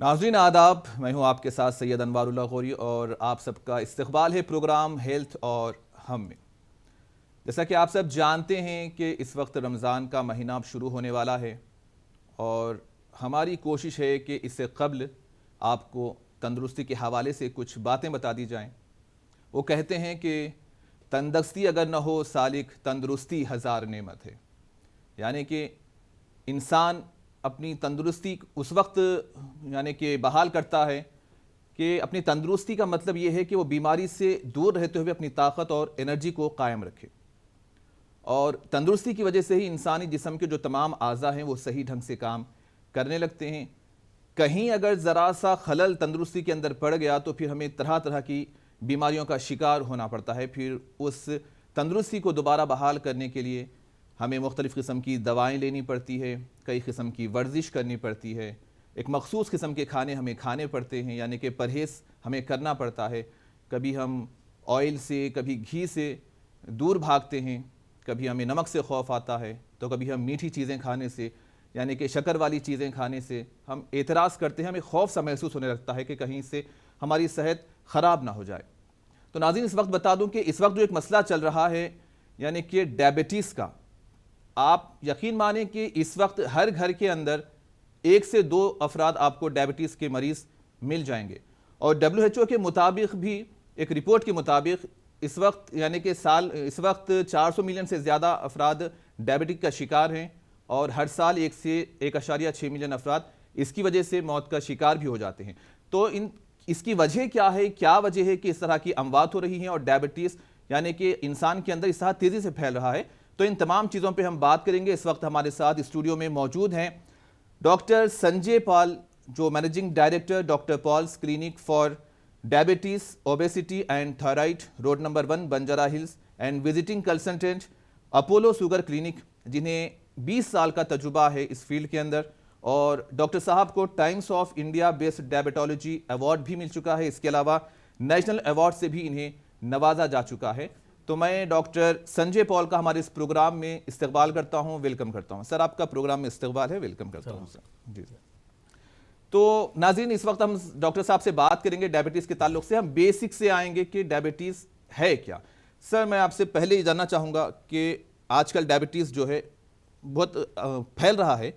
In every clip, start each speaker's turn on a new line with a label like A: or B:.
A: नाज़रीन आदाब, मैं हूं आपके साथ सैयद अनवारुल्लाह गौरी और आप सबका इस्तकबाल है प्रोग्राम हेल्थ और हम में। जैसा कि आप सब जानते हैं कि इस वक्त रमज़ान का महीना अब शुरू होने वाला है और हमारी कोशिश है कि इससे कब्ल आपको तंदुरुस्ती के हवाले से कुछ बातें बता दी जाएं। वो कहते हैं कि तंदुरुस्ती अगर न हो सालिक, तंदुरुस्ती हज़ार नेमत है। यानी कि इंसान अपनी तंदुरुस्ती उस वक्त यानी कि बहाल करता है कि अपनी तंदुरुस्ती का मतलब ये है कि वो बीमारी से दूर रहते हुए अपनी ताकत और एनर्जी को कायम रखे। और तंदुरुस्ती की वजह से ही इंसानी जिस्म के जो तमाम आज़ा हैं वो सही ढंग से काम करने लगते हैं। कहीं अगर ज़रा सा खलल तंदुरुस्ती के अंदर पड़ गया तो फिर हमें तरह तरह की बीमारियों का शिकार होना पड़ता है। फिर उस तंदुरुस्ती को दोबारा बहाल करने के लिए हमें मुख्तलिफ़ किस्म की दवाएं लेनी पड़ती है, कई किस्म की वर्जिश करनी पड़ती है, एक मखसूस किस्म के खाने हमें खाने पड़ते हैं, यानी कि परहेज़ हमें करना पड़ता है। कभी हम ऑयल से, कभी घी से दूर भागते हैं, कभी हमें नमक से खौफ आता है, तो कभी हम मीठी चीज़ें खाने से यानी कि शक्कर वाली चीज़ें खाने से हम एतराज़ करते हैं। हमें खौफ सा महसूस होने लगता है कि कहीं से हमारी सेहत ख़राब ना हो जाए। तो नाज़रीन, इस वक्त बता दूं कि इस वक्त जो एक मसला चल रहा है यानी कि डायबिटीज़ का, आप यकीन माने कि इस वक्त हर घर के अंदर 1 से 2 अफराद आपको डायबिटीज़ के मरीज़ मिल जाएंगे। और WHO के मुताबिक भी, एक रिपोर्ट के मुताबिक इस वक्त यानी कि इस वक्त 400 मिलियन से ज़्यादा अफराद डायबिटिक का शिकार हैं और हर साल 1 से 1.6 मिलियन अफराद इसकी वजह से मौत का शिकार भी हो जाते हैं। तो इसकी वजह क्या है, क्या वजह है कि इस तरह की अमवात हो रही हैं और डायबिटीज़ यानी कि इंसान के अंदर इस तरह तेज़ी से फैल रहा है? तो इन तमाम चीज़ों पे हम बात करेंगे। इस वक्त हमारे साथ स्टूडियो में मौजूद हैं डॉक्टर संजय पॉल, जो managing director doctor Paul's clinic for diabetes, obesity and thyroid, road number 1, Banjara Hills, and visiting consultant Apollo Sugar clinic, जिन्हें 20 साल का तजुर्बा है इस फील्ड के अंदर। और डॉक्टर साहब को times of India based diabetology award भी मिल चुका है। इसके अलावा नेशनल अवार्ड से भी इन्हें नवाजा जा चुका है। तो मैं डॉक्टर संजय पॉल का हमारे इस प्रोग्राम में इस्तकबाल करता हूं, वेलकम करता हूं। सर, आपका प्रोग्राम में इस्तकबाल है, वेलकम करता हूं सर। जी सर। तो नाज़रीन, इस वक्त हम डॉक्टर साहब से बात करेंगे डायबिटीज़ के ताल्लुक से। हम बेसिक से आएंगे कि डायबिटीज़ है क्या। सर, मैं आपसे पहले ये जानना चाहूँगा कि आजकल डायबिटीज़ जो है बहुत फैल रहा है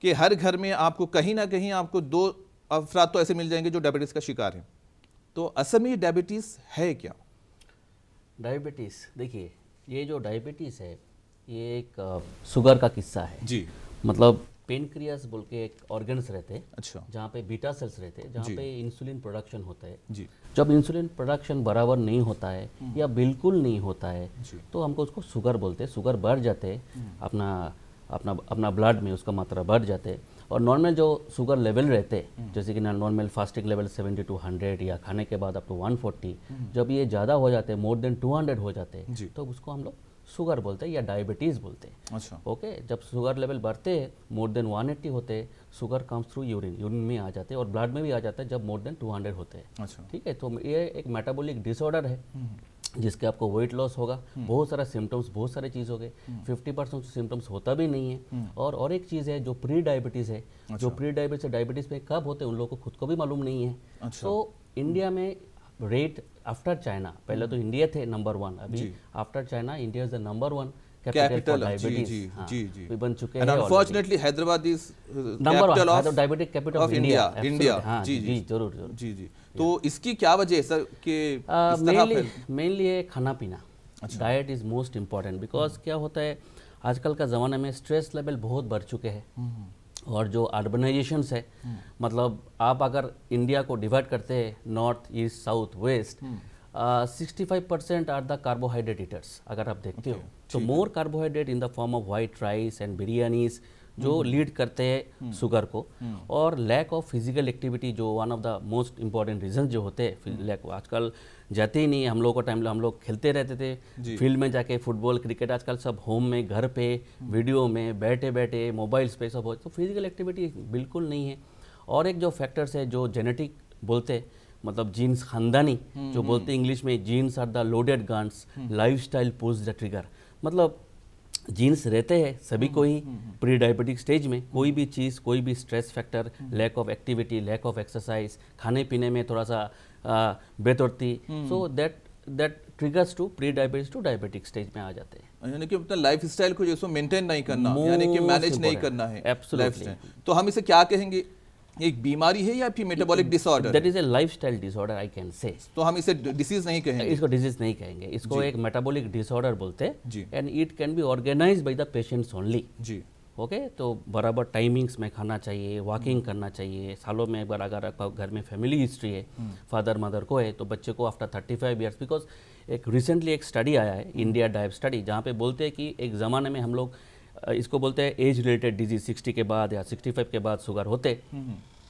A: कि हर घर में आपको कहीं ना कहीं आपको 2 अफराद तो ऐसे मिल जाएंगे जो डायबिटीज़ का शिकार हैं। तो असल में ये डायबिटीज़ है क्या?
B: डायबिटीज़, देखिए, ये जो डायबिटीज़ है ये एक शुगर का किस्सा है जी। मतलब पेनक्रियास बोल के एक ऑर्गन्स रहते हैं, अच्छा, जहाँ पे बीटा सेल्स रहते हैं, जहाँ पे इंसुलिन प्रोडक्शन होता है जी। जब इंसुलिन प्रोडक्शन बराबर नहीं होता है या बिल्कुल नहीं होता है तो हमको उसको शुगर बोलते हैं। शुगर बढ़ जाते हैं, अपना ब्लड में उसका मात्रा बढ़ जाते हैं। और नॉर्मल जो शुगर लेवल रहते हैं, जैसे कि नॉर्मल फास्टिंग लेवल 70 to 100 या खाने के बाद अप टू 140, जब ये ज़्यादा हो जाते हैं, मोर देन 200 हो जाते हैं, तो उसको हम लोग शुगर बोलते हैं या डायबिटीज़ बोलते हैं। अच्छा, ओके। जब शुगर लेवल बढ़ते हैं, मोर देन 180 होते हैं, शुगर कम्स थ्रू यूरिन में आ जाते हैं और ब्लड में भी आ जाता है जब मोर देन 200 होते हैं। अच्छा, ठीक है। तो ये एक मेटाबॉलिक डिसऑर्डर है जिसके आपको वेट लॉस होगा, बहुत सारा सिम्टम्स, बहुत सारे चीज़ हो गए। 50% सिम्टम्स होता भी नहीं है। और एक चीज़ है जो प्री डायबिटीज़ है। अच्छा। जो प्री डायबिटीज़ डायबिटीज़ में कब होते हैं उन लोगों को खुद को भी मालूम नहीं है। अच्छा। तो इंडिया में रेट आफ्टर चाइना, पहले तो इंडिया थे नंबर 1, अभी after China India is the number 1 capital diabetes बन चुके हैं।
A: Unfortunately Hyderabad is
B: number 1 diabetic capital of India. जी जी, जरूर
A: जी जी। तो इसकी क्या वजह है सर कि
B: मेनली है खाना पीना। Diet is most important, because क्या होता है आजकल का ज़माने में स्ट्रेस लेवल बहुत बढ़ चुके हैं और जो अर्बनाइजेशंस है, मतलब आप अगर इंडिया को डिवाइड करते हैं north, east, south, west, 65% are the carbohydrate eaters. अगर आप देखते हो तो more carbohydrate in the form of white rice and biryanis जो लीड करते हैं शुगर को। और लैक ऑफ फिजिकल एक्टिविटी जो one of the most important reason जो होते हैं, लैक आजकल जाते ही नहीं। हम लोग को टाइम हम लोग खेलते रहते थे फील्ड में जाके, फुटबॉल, क्रिकेट, आजकल सब होम में, घर पे, वीडियो में बैठे बैठे मोबाइल्स पे सब हो, तो फिजिकल एक्टिविटी बिल्कुल नहीं है। और एक जो फैक्टर्स है जो जेनेटिक बोलते, मतलब जीन्स, खानदानी जो बोलते इंग्लिश में, genes are the loaded guns, lifestyle pulls the trigger. मतलब जीन्स रहते हैं सभी को ही प्री डायबिटिक स्टेज में, कोई भी चीज़, कोई भी stress factor, lack of activity, lack of exercise, खाने पीने में थोड़ा सा बेतरती, so that triggers to pre diabetes to diabetic stage में आ जाते हैं।
A: यानी कि अपना लाइफ स्टाइल को जो मेंटेन नहीं करना, यानी कि मैनेज नहीं करना है
B: एब्सोल्युटली।
A: तो हम इसे क्या कहेंगे, एक बीमारी है या फिर metabolic disorder?
B: That is a lifestyle disorder I can say.
A: तो हम इसे डिसीज नहीं कहेंगे,
B: इसको डिजीज नहीं कहेंगे, इसको एक मेटाबॉलिक डिसऑर्डर बोलते हैं, and it can be organised by the patients only.
A: जी
B: ओके तो बराबर टाइमिंग्स में खाना चाहिए, वॉकिंग करना चाहिए, सालों में एक बार अगर आपका घर में फैमिली हिस्ट्री है, फादर मदर को है, तो बच्चे को आफ्टर 35 ईयर्स, बिकॉज एक रिसेंटली एक स्टडी आया है, इंडिया डायब स्टडी, जहाँ पे बोलते हैं कि एक ज़माने में हम लोग इसको बोलते हैं एज रिलेटेड डिजीज, 60 के बाद या 65 के बाद शुगर होते,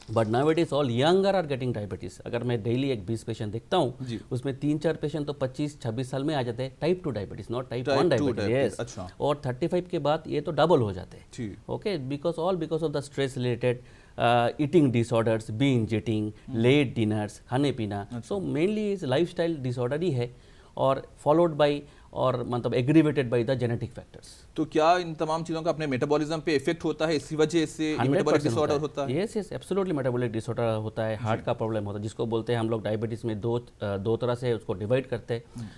B: but now it is all younger are getting diabetes. अगर मैं डेली एक 20 पेशेंट देखता हूँ, उसमें 3-4 पेशेंट तो 25-26 साल में आ जाते हैं, type 2 diabetes, not type 1 diabetes. Yes,
A: अच्छा।
B: और 35 के बाद ये तो डबल हो जाते हैं। Okay, because of the stress related eating disorders, binge eating, late dinners, खाने पीना, so mainly is lifestyle disorder ही है, और फॉलोड बाई और मतलब aggravated by the genetic factors.
A: तो क्या इन तमाम चीज़ों का अपने मेटाबॉलिज्म पे इफेक्ट होता है, इसी वजह से ये मेटाबॉलिक डिसऑर्डर होता है?
B: यस, एब्सोल्युटली मेटाबॉलिक डिसऑर्डर होता है, हार्ट का प्रॉब्लम होता है, जिसको बोलते हैं हम लोग डायबिटीज़ में दो तरह से उसको डिवाइड करते हैं,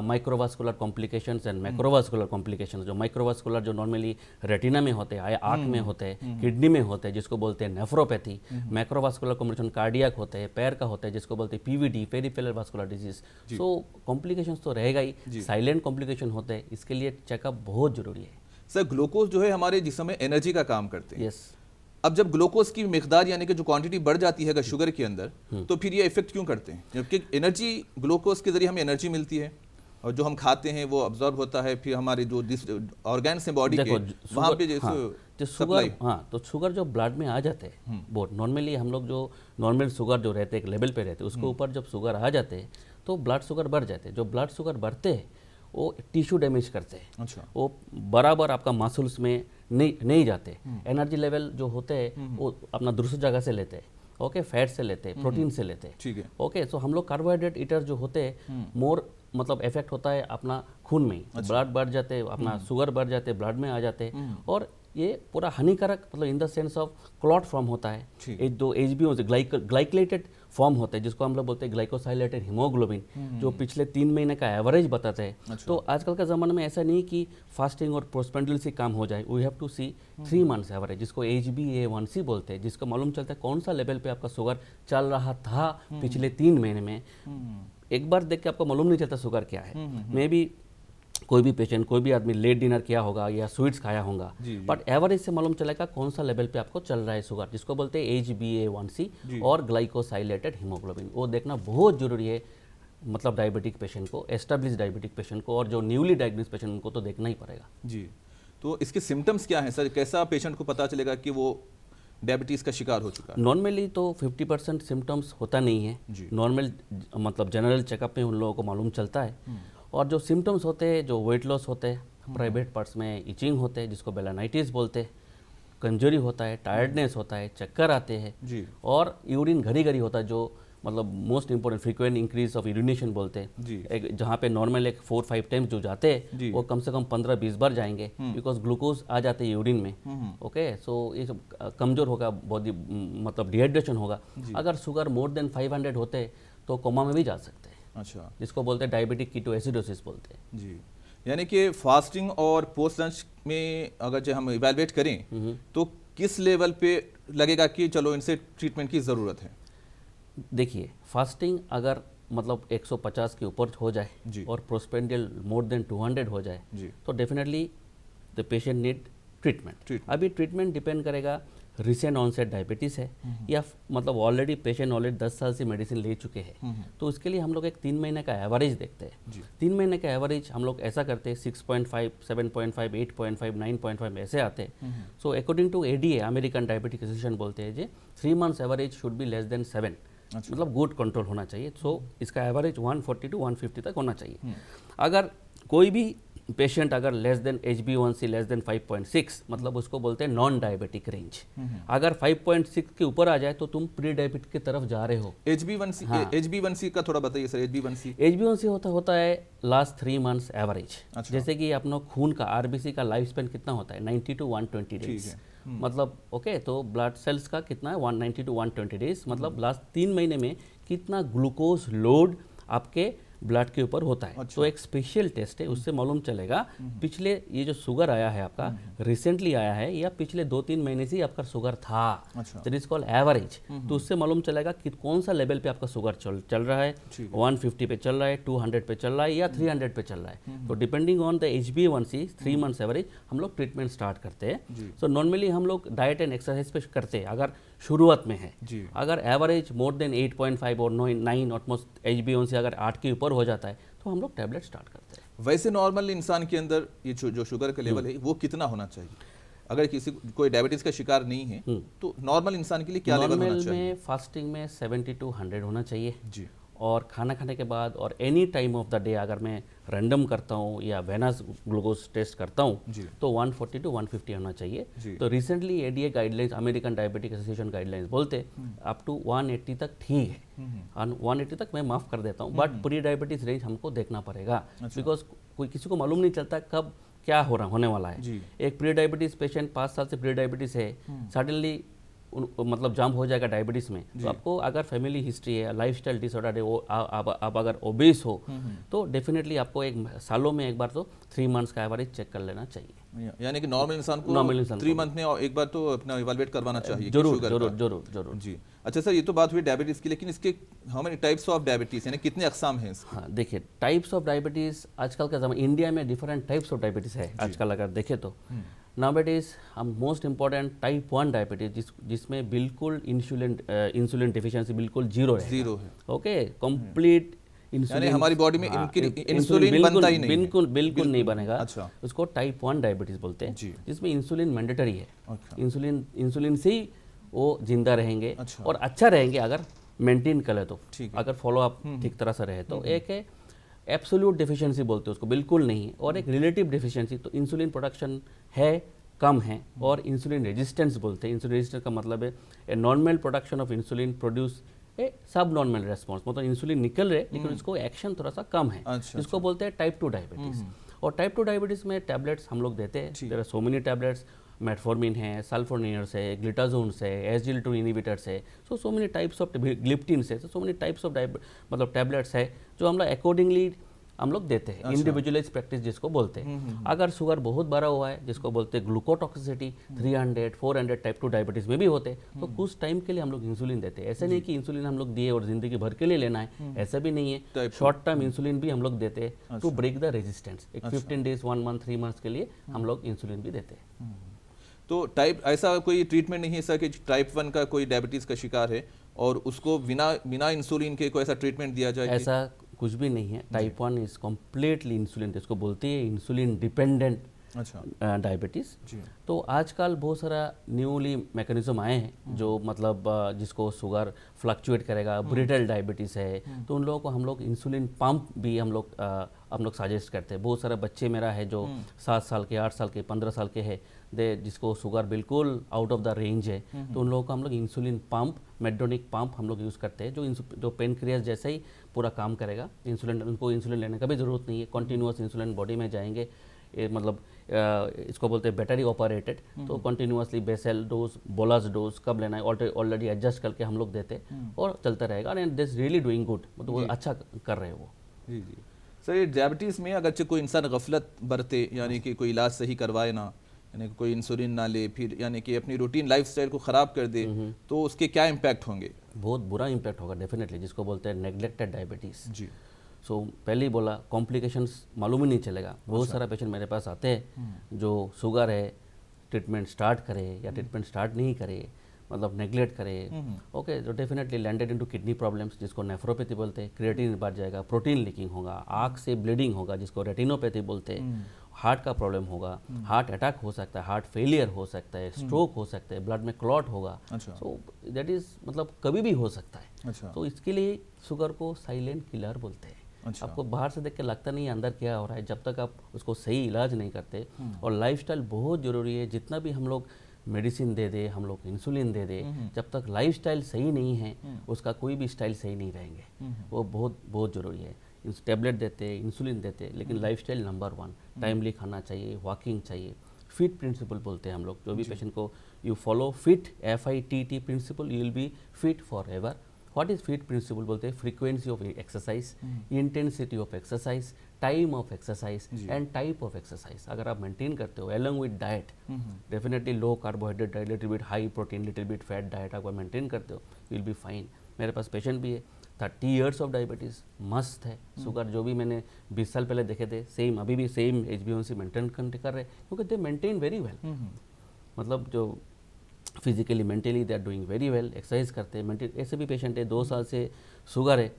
B: microvascular complications and macrovascular complications. जो माइक्रोवास्कुलर जो नॉर्मली रेटिना में होते हैं, आँख में होते हैं, किडनी में होते हैं, जिसको बोलते हैं नेफ्रोपैथी। मैक्रोवास्कुलर कॉम्प्लिकेशन कार्डियक होते हैं, पैर का होता है, जिसको बोलते हैं पीवीडी, पेरिफेरल वास्कुलर डिजीज। सो कॉम्प्लिकेशंस तो रहेगा ही, साइलेंट कॉम्प्लिकेशन होते हैं, इसके लिए चेकअप बहुत जरूरी है।
A: सर, ग्लूकोज जो है हमारे जिस्म में एनर्जी का काम करते हैं।
B: यस।
A: अब जब ग्लूकोज की मिकदार यानी कि जो क्वांटिटी बढ़ जाती है अगर शुगर के अंदर, तो फिर ये इफेक्ट क्यों करते हैं? जबकि एनर्जी, ग्लूकोज के जरिए हमें एनर्जी मिलती है, और जो हम खाते हैं वो अब्जॉर्ब होता है, फिर हमारे जो ऑर्गन्स हैं बॉडी के, वहाँ पे
B: जो शुगर, हाँ, तो शुगर जो ब्लड में आ जाते हैं, बहुत नॉर्मली हम लोग जो नॉर्मल शुगर जो रहते हैं एक लेवल पे रहते हैं, उसके ऊपर जब शुगर आ जाते हैं तो ब्लड शुगर बढ़ जाते हैं। जो ब्लड शुगर बढ़ते हैं वो टिश्यू डैमेज करते हैं।
A: अच्छा।
B: वो बराबर आपका मसल्स में नहीं जाते। एनर्जी लेवल जो होते हैं वो अपना दूसरी जगह से लेते हैं, ओके, फैट से लेते हैं, प्रोटीन से लेते हैं,
A: ठीक है।
B: ओके, सो हम लोग कार्बोहाइड्रेट ईटर जो होते हैं मोर मतलब इफेक्ट होता है अपना खून में ही। अच्छा। ब्लड बढ़ जाते हैं, अपना शुगर बढ़ जाते हैं, ब्लड में आ जाते हैं, और ये पूरा हानिकारक मतलब in the sense of clot form होता है। एक दो HbO ग्लाइकोलेटेड फॉर्म होता है, जिसको हम लोग बोलते हैं ग्लाइकोसाइलेटेड हीमोग्लोबिन, जो पिछले 3 महीने का एवरेज बताते हैं। अच्छा। तो आजकल के ज़माने में ऐसा नहीं कि फास्टिंग और पोस्टपेंडियल से काम हो जाए, we have to see 3 months average, जिसको HbA1c बोलते हैं, जिसको मालूम चलता है कौन सा लेवल पे आपका शुगर चल रहा था पिछले 3 महीने में। एक बार देख के आपको मालूम नहीं चलता शुगर क्या है। मे बी कोई भी पेशेंट, कोई भी आदमी लेट डिनर किया होगा या स्वीट्स खाया होगा, बट एवरेज से मालूम चलेगा कौन सा लेवल पे आपको चल रहा है शुगर, जिसको बोलते हैं HbA1c और ग्लाइकोसाइलेटेड हीमोग्लोबिन। वो देखना बहुत जरूरी है, मतलब डायबिटिक पेशेंट को, एस्टेब्लिश डायबिटिक पेशेंट को, और जो न्यूली डायग्नोज पेशेंट उनको तो देखना ही पड़ेगा।
A: जी, तो इसके सिम्टम्स क्या हैं सर? कैसा पेशेंट को पता चलेगा कि वो डायबिटीज़ का शिकार हो चुका है?
B: नॉर्मली तो 50% सिम्टम्स होता नहीं है, नॉर्मल मतलब जनरल चेकअप में उन लोगों को मालूम चलता है। और जो सिम्टम्स होते हैं, जो वेट लॉस होते हैं, प्राइवेट पार्ट्स में इचिंग होते हैं, जिसको बेलानाइटिस बोलते हैं, कमजोरी होता है, टायर्डनेस होता है, चक्कर आते हैं जी, और यूरिन घड़ी घड़ी होता है, जो मतलब most important frequent increase of urination बोलते हैं। एक जहाँ पे नॉर्मल एक 4-5 टाइम्स जो जाते हैं वो कम से कम 15-20 बार जाएंगे, बिकॉज ग्लूकोज आ जाते हैं यूरिन में। ओके, सो ये कमजोर होगा बॉडी, मतलब डिहाइड्रेशन होगा। अगर शुगर मोर देन 500 होते तो कोमा में भी जा सकते हैं।
A: अच्छा,
B: जिसको बोलते हैं डायबिटिक कीटोएसिडोसिस बोलते हैं
A: जी। यानी कि फास्टिंग और पोस्ट लंच में अगर जो हम इवैल्यूएट करें तो किस लेवल पे लगेगा कि चलो इनसे ट्रीटमेंट की ज़रूरत है?
B: देखिए, फास्टिंग अगर मतलब 150 के ऊपर हो जाए और पोस्टपेंडियल मोर देन 200 हो जाए तो definitely the patient need treatment. अभी ट्रीटमेंट डिपेंड करेगा रिसेंट ऑनसेट डायबिटीज़ है या मतलब ऑलरेडी पेशेंट ऑलरेडी 10 साल से मेडिसिन ले चुके हैं, तो उसके लिए हम लोग एक 3 महीने का एवरेज देखते हैं। 3 महीने का एवरेज हम लोग ऐसा करते हैं 6.5, 7.5, 8.5, 9.5 ऐसे आते हैं। So according to ADA, American diabetic association बोलते हैं, 3 months average should be less than 7, मतलब गुड कंट्रोल होना चाहिए। सो इसका एवरेज 140 to 150 तक होना चाहिए। अगर कोई भी पेशेंट अगर less than HbA1c less than 5.6 मतलब उसको बोलते हैं नॉन डायबिटिक रेंज। अगर 5.6 के ऊपर आ जाए तो तुम प्री डायबिटिक की तरफ जा रहे हो।
A: HbA1c का थोड़ा बताइए सर।
B: HbA1c होता है लास्ट 3 मंथ्स एवरेज। जैसे कि अपना खून का RBC का लाइफ स्पेन कितना होता है 90 to 120 डेज, मतलब ओके तो ब्लड सेल्स का कितना है 190 to 120 डेज, मतलब लास्ट 3 महीने में कितना ग्लूकोज लोड आपके ब्लड के ऊपर होता है। तो एक स्पेशल टेस्ट है, उससे मालूम चलेगा पिछले ये जो शुगर आया है आपका रिसेंटली आया है या पिछले 2-3 महीने से ही आपका शुगर था, दैट इज कॉल्ड एवरेज। तो उससे मालूम चलेगा कि कौन सा लेवल पे आपका शुगर चल रहा है, 150 पे चल रहा है, 200 पे चल रहा है या 300 पे चल रहा है। तो depending on the HbA1c 3 months average हम लोग ट्रीटमेंट स्टार्ट करते हैं। सो नॉर्मली हम लोग डाइट एंड एक्सरसाइज पे करते हैं अगर शुरुआत में है। अगर एवरेज मोर देन 8.5 और 9 ऑलमोस्ट HbA1c अगर 8 के ऊपर हो जाता है तो हम लोग टैबलेट स्टार्ट करते हैं।
A: वैसे नॉर्मल इंसान के अंदर ये जो शुगर का लेवल है वो कितना होना चाहिए? अगर कोई डायबिटीज का शिकार नहीं है तो नॉर्मल इंसान के लिए क्या लेवल होना चाहिए?
B: नॉर्मल में फास्टिंग में 70 to 100 होना चाहिए जी। और खाना खाने के बाद और any time of the day अगर मैं रैंडम करता हूँ या वेनस ग्लूकोज टेस्ट करता हूँ तो 140 to 150 होना चाहिए। तो recently ADA guidelines, American diabetic association guidelines बोलते अप टू 180 तक ठीक है, 180 तक मैं माफ़ कर देता हूँ, बट प्री डायबिटीज रेंज हमको देखना पड़ेगा बिकॉज कोई किसी को मालूम नहीं चलता कब क्या होने वाला है। एक प्री डायबिटीज पेशेंट 5 साल से प्री डायबिटीज है, सडनली मतलब जंप हो जाएगा डायबिटीज में, तो आपको अगर फैमिली हिस्ट्री है, लाइफस्टाइल डिसऑर्डर है, आप अगर ओबेस हो तो डेफिनेटली आपको एक सालों में एक बार तो 3 मंथ्स का एवरेज चेक कर लेना चाहिए।
A: यानी कि नॉर्मल इंसान को 3 मंथ में एक बार तो अपना इवैल्यूएट करवाना चाहिए।
B: जरूर।
A: जी अच्छा सर, ये तो बात हुई डायबिटीज की, लेकिन इसके how many types of diabetes, यानी कितने अकसाम हैं इसके?
B: हाँ देखिए, टाइप्स ऑफ डायबिटीज आजकल का जमाना, इंडिया में डिफरेंट टाइप्स ऑफ डायबिटीज है आजकल अगर देखें तो। नाउअडेज हम मोस्ट इम्पॉर्टेंट टाइप 1 डायबिटीज जिसमें बिल्कुल इंसुलिन डिफिशियंसी बिल्कुल जीरो है। ओके, कंप्लीट
A: यानी हमारी बॉडी में इंसुलिन बनता ही नहीं,
B: बिल्कुल नहीं बनेगा। अच्छा। उसको टाइप 1 डायबिटीज बोलते हैं, जिसमें इंसुलिन मैंडेटरी है। इंसुलिन से ही वो जिंदा रहेंगे। अच्छा। और अच्छा रहेंगे अगर मेंटेन करे तो, अगर फॉलो अप ठीक तरह से रहे तो। एक है एब्सोल्यूट डिफिशियंसी बोलते हैं उसको, बिल्कुल नहीं है। और एक रिलेटिव डिफिशियंसी, तो इंसुलिन प्रोडक्शन है कम है। और इंसुलिन रेजिस्टेंस बोलते हैं, इंसुलिन रेजिस्टेंस का मतलब है a normal production of insulin produce a सब नॉर्मल रेस्पॉन्स, मतलब इंसुलिन निकल रहे लेकिन उसको एक्शन थोड़ा सा कम है। अच्छा, इसको बोलते हैं टाइप 2 डायबिटीज। और टाइप 2 डायबिटीज में टैबलेट्स हम लोग देते हैं। There are so many tablets, metformin है, सल्फोनियर्स है, ग्लिटाजोन्स है, SGLT2 इनहिबिटर्स है, so many types of gliptins है, सो मेनी टाइप्स ऑफ मतलब टैबलेट्स है जो हम लोग अकॉर्डिंगली हम लोग देते हैं। इंडिविजुअलाइज प्रैक्टिस जिसको बोलते हैं। अगर शुगर बहुत बड़ा हुआ है, जिसको बोलते हैं ग्लूकोटॉक्सिसिटी 300, 400 टाइप 2 डायबिटीज में भी होते हैं, तो कुछ टाइम के लिए हम लोग इंसुलिन देते हैं। ऐसा नहीं कि इंसुलिन हम लोग दिए और जिंदगी भर के लिए लेना है, ऐसा भी नहीं है। शॉर्ट टर्म इंसुलिन भी हम लोग देते हैं टू ब्रेक द रेजिस्टेंस। एक 15 डेज, 1 मंथ, 3 मंथ्स के लिए हम लोग इंसुलिन भी देते हैं।
A: तो ऐसा कोई ट्रीटमेंट नहीं है सर कि टाइप 1 का कोई डायबिटीज का शिकार है और उसको बिना इंसुलिन के कोई ऐसा ट्रीटमेंट दिया जाए?
B: ऐसा कुछ भी नहीं है। टाइप 1 इज कम्प्लीटली इंसुलिन, इसको बोलते हैं इंसुलिन डिपेंडेंट डायबिटीज़। तो आजकल बहुत सारा न्यूली मैकेनिज्म आए हैं जो मतलब जिसको शुगर फ्लक्चुएट करेगा। ब्रिटल डायबिटीज़ है तो उन लोगों को हम लोग इंसुलिन पंप भी हम लोग सजेस्ट करते हैं। बहुत सारे बच्चे मेरा है जो 7 साल के, 8 साल के, 15 साल के है, जिसको शुगर बिल्कुल आउट ऑफ द रेंज है, तो उन लोगों को हम लोग इंसुलिन पंप, मेडोनिक पंप हम लोग यूज़ करते हैं जो पेनक्रियास जैसे ही पूरा काम करेगा। उनको इंसुलिन लेने का भी ज़रूरत नहीं है, कॉन्टीन्यूअस इंसुलिन बॉडी में जाएंगे। मतलब इसको बोलते हैं बैटरी ऑपरेटेड, तो continuously basal dose, bolus dose कब लेना है ऑलरेडी एडजस्ट करके हम लोग देते हैं और चलता रहेगा। And this really doing good, मतलब वो अच्छा कर रहे हैं वो।
A: जी जी सर, ये डायबिटीज़ में अगर कोई इंसान गफलत बरते, यानी कि कोई इलाज सही करवाए ना, यानी कि कोई इंसुलिन ना ले, फिर यानी कि अपनी रूटीन लाइफस्टाइल को ख़राब कर दे, तो उसके क्या इम्पैक्ट होंगे?
B: बहुत बुरा इम्पैक्ट होगा डेफिनेटली, जिसको बोलते हैं नेग्लेक्टेड डायबिटीज़। जी। सो पहले ही बोला, कॉम्प्लिकेशंस मालूम ही नहीं चलेगा। बहुत सारा पेशेंट मेरे पास आते हैं जो शुगर है, ट्रीटमेंट स्टार्ट करे या ट्रीटमेंट स्टार्ट नहीं करे, मतलब नेग्लेक्ट करे, ओके, जो definitely landed into kidney problems, जिसको नेफ्रोपैथी बोलते हैं, क्रिएटिनिन बढ़ जाएगा, प्रोटीन लीकिंग होगा, आँख से ब्लीडिंग होगा जिसको रेटिनोपैथी बोलते हैं, हार्ट का प्रॉब्लम होगा, हार्ट अटैक हो सकता है, हार्ट फेलियर हो सकता है, स्ट्रोक हो सकता है, ब्लड में क्लॉट होगा। सो दैट इज़ मतलब कभी भी हो सकता है। तो इसके लिए शुगर को साइलेंट किलर बोलते हैं।
A: अच्छा।
B: आपको बाहर से देख के लगता नहीं है अंदर क्या हो रहा है, जब तक आप उसको सही इलाज नहीं करते। और लाइफस्टाइल बहुत ज़रूरी है, जितना भी हम लोग मेडिसिन दे दे, हम लोग इंसुलिन दे दे, जब तक लाइफस्टाइल सही नहीं है उसका कोई भी स्टाइल सही नहीं रहेंगे। वो बहुत बहुत ज़रूरी है। टैबलेट देते, इंसुलिन देते, लेकिन लाइफस्टाइल नंबर 1, टाइमली खाना चाहिए, वॉकिंग चाहिए। फिट प्रिंसिपल बोलते हैं हम लोग, जो भी पेशेंट को you follow fit FITT principle, you will be fit for ever. What is fit principle बोलते हैं? Frequency of exercise, intensity of exercise, time of exercise and type of exercise. अगर आप मेंटेन करते हो along with diet, definitely low carbohydrate diet, little bit high protein, little bit fat diet अगर maintain करते हो, you will be fine. मेरे पास patient भी है 30 इयर्स ऑफ डायबिटीज़, मस्त है। शुगर जो भी मैंने 20 साल पहले देखे थे सेम अभी भी सेम HbA1c मेंटेन कर रहे, क्योंकि दे मेंटेन वेरी वेल। मतलब जो physically mentally they are doing very well, exercise करते हैं, मेंटेन। ऐसे भी पेशेंट है 2 साल से शुगर है,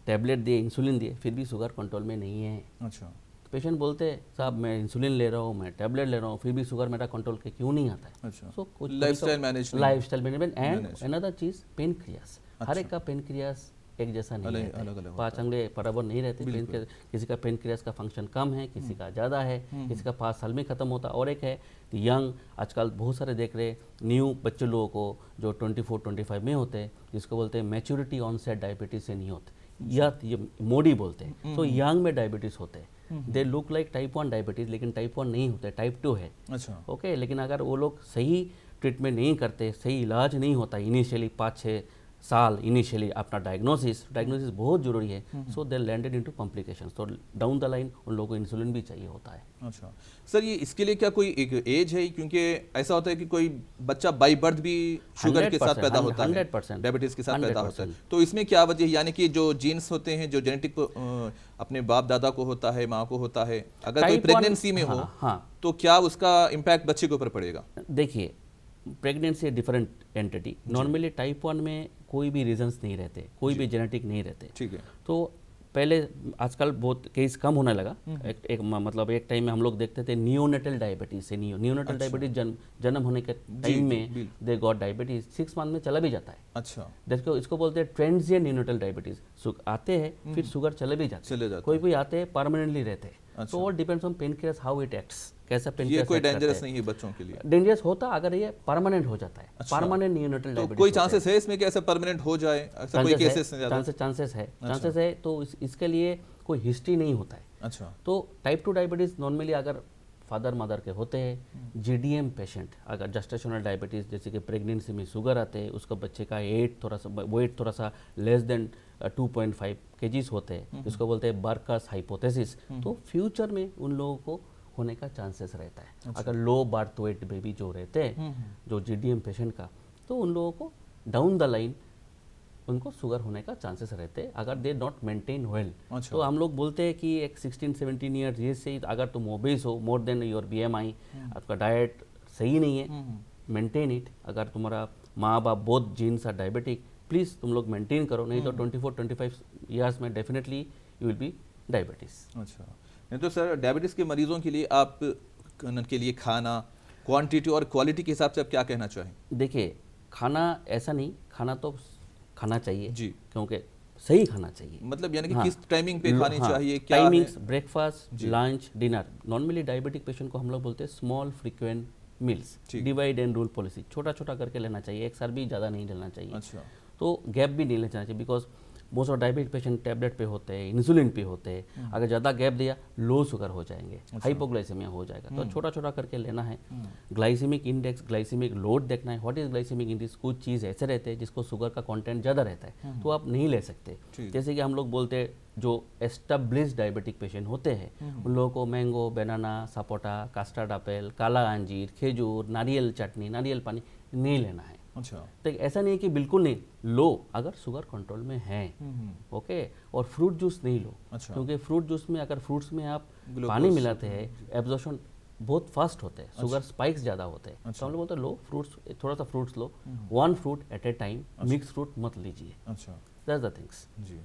B: टैबलेट दिए, इंसुलिन दिए, फिर भी शुगर कंट्रोल में नहीं है।
A: अच्छा।
B: तो पेशेंट बोलते हैं साहब मैं इंसुलिन ले रहा हूँ, मैं टैबलेट ले रहा हूँ, फिर भी शुगर मेरा कंट्रोल के क्यों नहीं आता है?
A: अच्छा।
B: सो कुछ
A: लाइफस्टाइल
B: मैनेजमेंट एंड अनदर चीज पेनक्रियास। हर एक का पेनक्रियास एक जैसा नहीं रहता है, 5 अंगुली बराबर नहीं रहते। किसी का पेनक्रियास का फंक्शन कम है, किसी का ज़्यादा है, किसी का 5 साल में ख़त्म होता। और एक है यंग, आजकल बहुत सारे देख रहे न्यू बच्चे लोगों को जो 24-25 में होते हैं, जिसको बोलते हैं मैच्योरिटी ऑनसेट डायबिटीज से नहीं होते, या ये मोडी बोलते हैं। तो यंग में डायबिटीज़ होते हैं, they look like type 1 diabetes, लेकिन टाइप 1 नहीं होते, टाइप 2 है।
A: अच्छा।
B: ओके, लेकिन अगर वो लोग सही ट्रीटमेंट नहीं करते, सही इलाज नहीं होता इनिशियली 5-6 साल, इनिशियली अपना डायग्नोसिस बहुत जरूरी है। सो दे लैंडेड इनटू कॉम्प्लिकेशंस। तो डाउन द लाइन उन लोगों को इंसुलिन भी चाहिए होता है।
A: अच्छा सर, ये इसके लिए क्या कोई एक एज है? क्योंकि ऐसा होता है कि कोई बच्चा बाई बर्थ भी शुगर के साथ पैदा होता है,
B: 100%
A: डायबिटीज के साथ पैदा होता है, तो इसमें क्या वजह, यानी कि जो जीन्स होते हैं, जो जेनेटिक अपने बाप दादा को होता है, माँ को होता है, अगर कोई प्रेगनेंसी में हो तो क्या उसका इम्पैक्ट बच्चे के ऊपर पड़ेगा?
B: देखिए, pregnancy different entity. Normally type 1 में कोई भी रीजंस नहीं रहते, कोई भी जेनेटिक नहीं रहते।
A: ठीक है।
B: तो पहले, आजकल बहुत केस कम होने लगा। मतलब एक टाइम में हम लोग देखते थे नियोनेटल डायबिटीज से, नियोनेटल डायबिटीज जन्म होने के टाइम में दे गॉट डायबिटीज, 6 मंथ में चला भी जाता है।
A: अच्छा।
B: देखो, इसको बोलते हैं ट्रांजिएंट नियोनेटल डायबिटीज। आते हैं फिर शुगर चले भी जाते हैं, कोई आते हैं परमानेंटली रहते हैं। तो all depends on pancreas how it acts, कैसा पेनक्रियास।
A: ये कोई डेंजरस नहीं है बच्चों के लिए?
B: डेंजरस होता अगर ये परमानेंट हो जाता है। परमानेंट नियोनेटल डायबिटीज
A: कोई चांसेस है इसमें कि ऐसा परमानेंट हो जाए? ऐसा कोई केसेस
B: चांसेस है। तो इसके लिए कोई हिस्ट्री नहीं होता है।
A: अच्छा।
B: तो टाइप 2 डायबिटीज नॉर्मली अगर फादर मदर के होते हैं, GDM पेशेंट, अगर जेस्टेशनल डायबिटीज जैसे कि प्रेगनेंसी में शुगर आते हैं, उसका बच्चे का वेट थोड़ा सा लेस देन 2.5 kgs होते हैं, जिसको बोलते हैं बर्कस हाइपोथेसिस, तो फ्यूचर में उन लोगों को होने का चांसेस रहता है। अच्छा। अगर लो बर्थ वेट बेबी जो रहते हैं, जो GDM पेशेंट का, तो उन लोगों को डाउन द लाइन उनको शुगर होने का चांसेस रहते हैं अगर दे नॉट मेंटेन वेल। तो हम लोग बोलते हैं कि एक 16-17 ईयर्स ये से अगर तुम ओबेस हो, मोर देन योर BMI, आपका डाइट सही नहीं है, मेंटेन इट। अगर तुम्हारा माँ बाप both genes are diabetic, please तुम लोग मेंटेन करो, नहीं तो 24-25 ईयर्स में definitely you will be diabetes.
A: अच्छा। नहीं तो सर, डायबिटीज़ के मरीजों के लिए आप के लिए खाना क्वांटिटी और क्वालिटी के हिसाब से आप क्या कहना चाहें?
B: देखिए, खाना ऐसा नहीं, खाना तो खाना चाहिए
A: जी,
B: क्योंकि सही खाना चाहिए।
A: मतलब यानी कि किस टाइमिंग पे खानी चाहिए, क्या
B: timings, breakfast, lunch, dinner. Normally diabetic patient को हम लोग बोलते हैं small frequent meals, divide and rule policy, छोटा छोटा करके लेना चाहिए, एक साथ भी ज़्यादा नहीं लेना चाहिए।
A: अच्छा।
B: तो गैप भी नहीं लेना चाहिए, because most of diabetic patient tablet पे होते हैं, इंसुलिन पे होते हैं। अगर ज़्यादा गैप दिया, लो शुगर हो जाएंगे, हाइपोग्लाइसेमिया हो जाएगा। तो छोटा छोटा करके लेना है। ग्लाइसेमिक इंडेक्स, ग्लाइसेमिक लोड देखना है। What is glycemic index? कुछ चीज़ ऐसे रहते हैं जिसको शुगर का कंटेंट ज़्यादा रहता है, तो आप नहीं ले सकते। जैसे कि हम लोग बोलते हैं जो एस्टेब्लिश्ड डायबिटिक पेशेंट होते हैं, उन लोगों को मैंगो, बनाना, सपोटा, कस्टर्ड एप्पल, काला अंजीर, खेजूर, नारियल चटनी, नारियल पानी नहीं लेना है।
A: अच्छा।
B: तो ऐसा नहीं है कि बिल्कुल नहीं लो, अगर शुगर कंट्रोल में है, ओके। और फ्रूट जूस नहीं लो। अच्छा। क्योंकि फ्रूट जूस में, अगर फ्रूट्स में आप पानी मिलाते हैं, एब्जॉर्प्शन बहुत फास्ट होते हैं। शुगर स्पाइक्स ज़्यादा होते हैं। तो हम लोग बोलते हैं लो फ्रूट्स, थोड़ा सा फ्रूट्स लो, 1 fruit at a time, mix fruit मत लीजिए।
A: अच्छा,
B: दैट्स द थिंग्स।
A: जी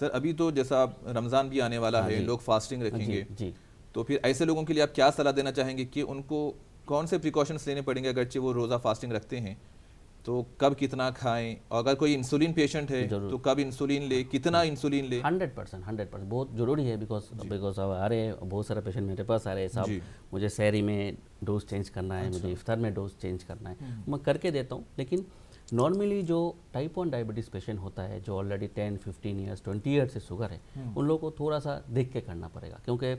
A: सर, अभी तो जैसा रमज़ान भी आने वाला है, लोग फास्टिंग रखेंगे,
B: जी,
A: तो फिर ऐसे लोगों के लिए आप क्या सलाह देना चाहेंगे कि उनको कौन से प्रिकॉशंस लेने पड़ेंगे अगरचे वो रोज़ा फास्टिंग रखते हैं, तो कब कितना खाएं, और अगर कोई इंसुलिन पेशेंट है तो कब इंसुलिन ले, कितना इंसुलिन ले?
B: 100% बहुत ज़रूरी है। बिकॉज अब आ रहे हैं बहुत सारे पेशेंट मेरे पास आ रहे हैं, साहब मुझे सहरी में डोज चेंज करना है, मुझे इफ्तार में डोज चेंज करना है, मैं करके देता हूँ। लेकिन नॉर्मली जो टाइप 1 डायबिटीज़ पेशेंट होता है, जो ऑलरेडी 10, 15 ईयर्स 20 ईयर्स से शुगर है, उन लोगों को थोड़ा सा देख के करना पड़ेगा, क्योंकि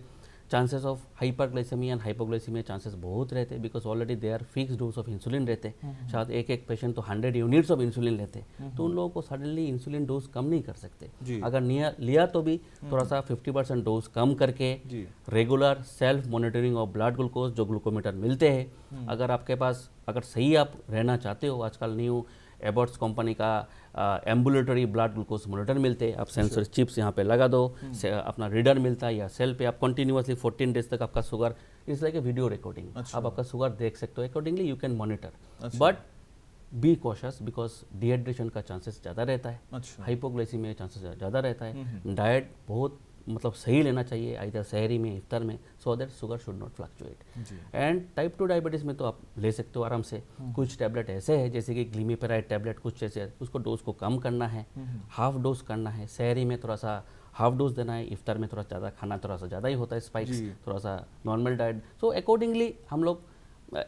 B: chances of hyperglycemia and hypoglycemia chances बहुत रहते हैं, because already they are fix dose of insulin रहते हैं। शायद एक पेशेंट तो 100 यूनिट्स ऑफ इंसुलिन लेते हैं, तो उन लोगों को सडनली इंसुलिन डोज कम नहीं कर सकते। अगर लिया तो भी थोड़ा सा 50% डोज कम करके regular self monitoring of blood glucose जो ग्लूकोमीटर मिलते हैं, अगर आपके पास अगर सही आप रहना चाहते हो, आजकल न्यू एबॉट्स कंपनी का एम्बुलेटरी ब्लड ग्लूकोज मॉनिटर मिलते हैं, आप सेंसर चिप्स यहाँ पे लगा दो, अपना रीडर मिलता है, या सेल पे आप कंटिन्यूअसली 14 डेज तक आपका शुगर इस लाइक ए वीडियो रिकॉर्डिंग, आप आपका शुगर देख सकते हो, accordingly you can monitor. But be cautious, because dehydration का चांसेस ज़्यादा रहता है, हाइपोग्लाइसीमिया चांसेस ज़्यादा रहता है। डाइट बहुत मतलब सही लेना चाहिए, आइदर सहरी में, इफ्तार में, so that sugar should not fluctuate. And type 2 diabetes में तो आप ले सकते हो आराम से। कुछ टैबलेट ऐसे है जैसे कि ग्लिमिपेराइड टैबलेट, कुछ ऐसे उसको डोज को कम करना है, हाफ डोज करना है, सहरी में थोड़ा सा हाफ डोज देना है, इफ्तार में थोड़ा ज़्यादा खाना, थोड़ा सा ज़्यादा ही होता है स्पाइक्स, थोड़ा सा नॉर्मल डाइट। सो अकॉर्डिंगली हम लोग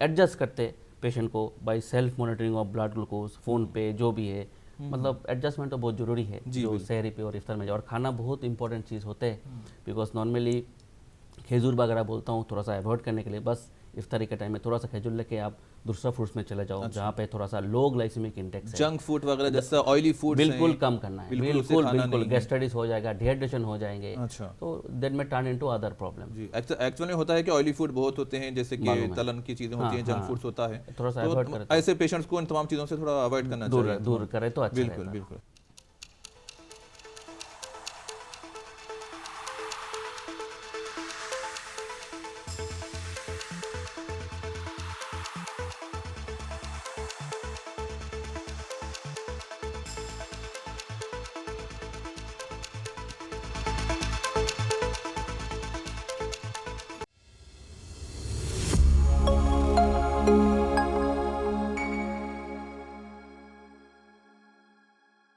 B: एडजस्ट करते पेशेंट को by self monitoring of blood glucose, phone पे जो भी है, मतलब एडजस्टमेंट तो बहुत ज़रूरी है जो सहरी पे और इफ्तार में। और खाना बहुत इंपॉर्टेंट चीज़ होते हैं, बिकॉज नॉर्मली खेजूर वगैरह बोलता हूँ थोड़ा सा अवॉइड करने के लिए, बस इफ्तारी के टाइम में थोड़ा सा खेजूर लेके आप दूसरा फ्रूट्स में चले जाओ, जहाँ पे थोड़ा सा लो ग्लाइसेमिक इंडेक्स है।
A: जंक फूड वगैरह जैसे ऑयली फूड
B: बिल्कुल कम करना है, बिल्कुल गैस्ट्राइटिस हो जाएगा, डिहाइड्रेशन हो जाएंगे, तो दैट में टर्न इनटू अदर प्रॉब्लम।
A: जी, एक्चुअली होता है कि ऑयली फूड बहुत होते हैं, जैसे कि तलन की चीजें होती हैं, जंक फूड्स होता है,
B: थोड़ा सा अवॉइड करें,
A: ऐसे पेशेंट्स को इन तमाम चीज़ों से थोड़ा अवॉइड करना चाहिए,
B: दूर करें तो अच्छा।
A: बिल्कुल बिल्कुल।